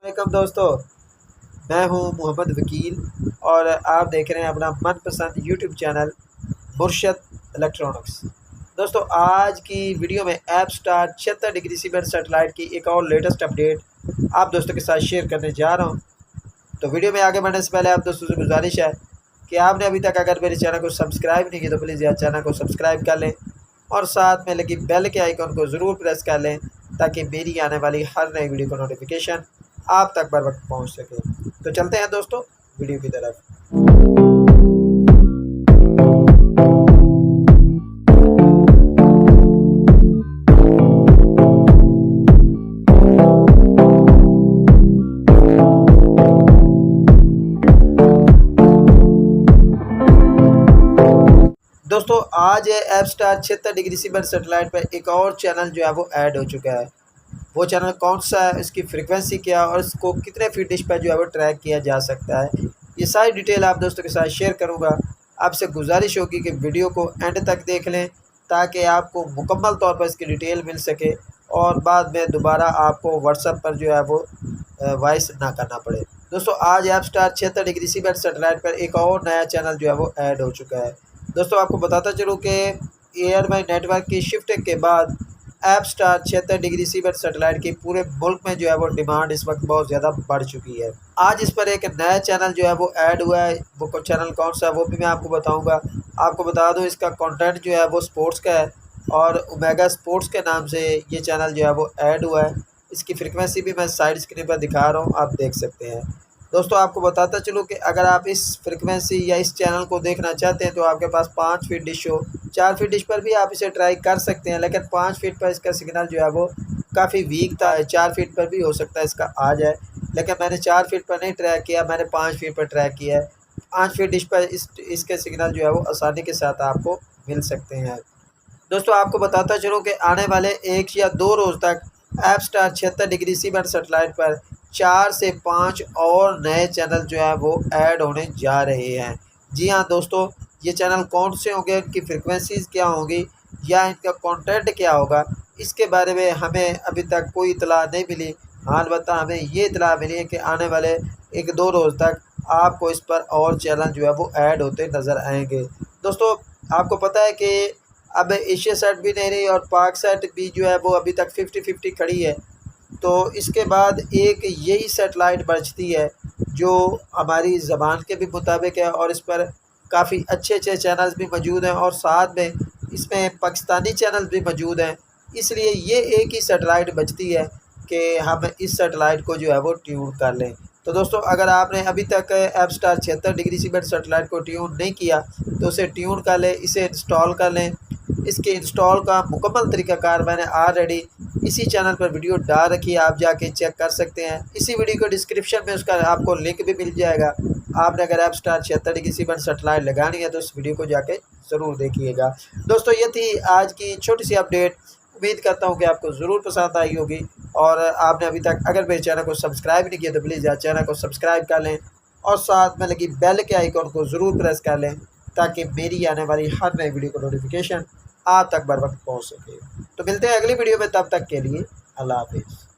वालेकुम दोस्तों, मैं हूं मोहम्मद वकील और आप देख रहे हैं अपना मनपसंद यूट्यूब चैनल मुर्शद इलेक्ट्रॉनिक्स। दोस्तों, आज की वीडियो में app star 76 degree seabed satellite की एक और लेटेस्ट अपडेट आप दोस्तों के साथ शेयर करने जा रहा हूं। तो वीडियो में आगे बढ़ने से पहले आप दोस्तों से गुजारिश है कि आपने अभी तक अगर मेरे चैनल को सब्सक्राइब नहीं किया तो प्लीज़ यार चैनल को सब्सक्राइब कर लें और साथ में लगी बेल के आइकन को ज़रूर प्रेस कर लें ताकि मेरी आने वाली हर नई वीडियो का नोटिफिकेशन आप तक बर वक्त पहुँच सके। तो चलते हैं दोस्तों वीडियो की तरफ। दोस्तों, आज app star 76 degree seabed satellite पर एक और चैनल जो है वो ऐड हो चुका है। वो चैनल कौन सा है, इसकी फ्रीक्वेंसी क्या और इसको कितने फीट डिश पर जो है वो ट्रैक किया जा सकता है, ये सारी डिटेल आप दोस्तों के साथ शेयर करूंगा। आपसे गुजारिश होगी कि वीडियो को एंड तक देख लें ताकि आपको मुकम्मल तौर पर इसकी डिटेल मिल सके और बाद में दोबारा आपको व्हाट्सएप पर जो है वो वॉइस ना करना पड़े। दोस्तों, आज app star 76 degree seabed satellite पर एक और नया चैनल जो है वो ऐड हो चुका है। दोस्तों, आपको बताता चलूँ कि एयरमाई नेटवर्क की शिफ्टिंग के बाद app star 76 degree seabed satellite की पूरे मुल्क में जो है वो डिमांड इस वक्त बहुत ज़्यादा बढ़ चुकी है। आज इस पर एक नया चैनल जो है वो ऐड हुआ है। वो चैनल कौन सा है वो भी मैं आपको बताऊंगा। आपको बता दूं, इसका कंटेंट जो है वो स्पोर्ट्स का है और ओमेगा स्पोर्ट्स के नाम से ये चैनल जो है वो ऐड हुआ है। इसकी फ्रिक्वेंसी भी मैं साइड स्क्रीन पर दिखा रहा हूँ, आप देख सकते हैं। दोस्तों, आपको बताता चलूँ कि अगर आप इस फ्रिक्वेंसी या इस चैनल को देखना चाहते हैं तो आपके पास 5 फीट डिश हो, 4 फीट डिश पर भी आप इसे ट्राई कर सकते हैं, लेकिन 5 फीट पर इसका सिग्नल जो है वो काफ़ी वीक था। 4 फीट पर भी हो सकता है इसका आ जाए, लेकिन मैंने 4 फीट पर नहीं ट्रैक किया, मैंने 5 फीट पर ट्रैक किया है। 5 फीट डिश पर इसके सिग्नल जो है वो आसानी के साथ आपको मिल सकते हैं। दोस्तों, आपको बताता चलूँ कि आने वाले 1 या 2 रोज़ तक app star 76 degree seabed satellite पर 4 से 5 और नए चैनल जो है वो ऐड होने जा रहे हैं। जी हाँ दोस्तों, ये चैनल कौन से होंगे, इनकी फ्रिक्वेंसीज़ क्या होंगी या इनका कंटेंट क्या होगा, इसके बारे में हमें अभी तक कोई इतला नहीं मिली। हाँ, अलबत्ता हमें ये इतला मिली है कि आने वाले 1-2 रोज़ तक आपको इस पर और चैनल जो है वो ऐड होते नज़र आएंगे। दोस्तों, आपको पता है कि अब एशिया सेट भी नहीं रही और पाक सेट भी जो है वो अभी तक 50-50 खड़ी है। तो इसके बाद एक यही सेटेलाइट बचती है जो हमारी ज़बान के भी मुताबिक है और इस पर काफ़ी अच्छे अच्छे चैनल्स भी मौजूद हैं और साथ में इसमें पाकिस्तानी चैनल भी मौजूद हैं। इसलिए ये एक ही सेटेलाइट बचती है कि हम इस सेटेलाइट को जो है वो ट्यून कर लें। तो दोस्तों, अगर आपने अभी तक app star 76 degree seabed satellite को ट्यून नहीं किया तो उसे ट्यून कर लें, इसे इंस्टॉल कर लें। इसके इंस्टॉल का मुकम्मल तरीक़ाकार मैंने ऑलरेडी इसी चैनल पर वीडियो डाल रखी है, आप जाके चेक कर सकते हैं। इसी वीडियो को डिस्क्रिप्शन में उसका आपको लिंक भी मिल जाएगा। आपने अगर app star 76 degree seabed satellite लगानी है तो इस वीडियो को जाके ज़रूर देखिएगा। दोस्तों, ये थी आज की छोटी सी अपडेट। उम्मीद करता हूँ कि आपको ज़रूर पसंद आई होगी और आपने अभी तक अगर मेरे चैनल को सब्सक्राइब नहीं किया तो प्लीज़ यार चैनल को सब्सक्राइब कर लें और साथ में लगी बेल के आइकन को ज़रूर प्रेस कर लें ताकि मेरी आने वाली हर नई वीडियो का नोटिफिकेशन आप तक बर वक्त पहुँच सके। तो मिलते हैं अगली वीडियो में, तब तक के लिए अल्लाह हाफिज़।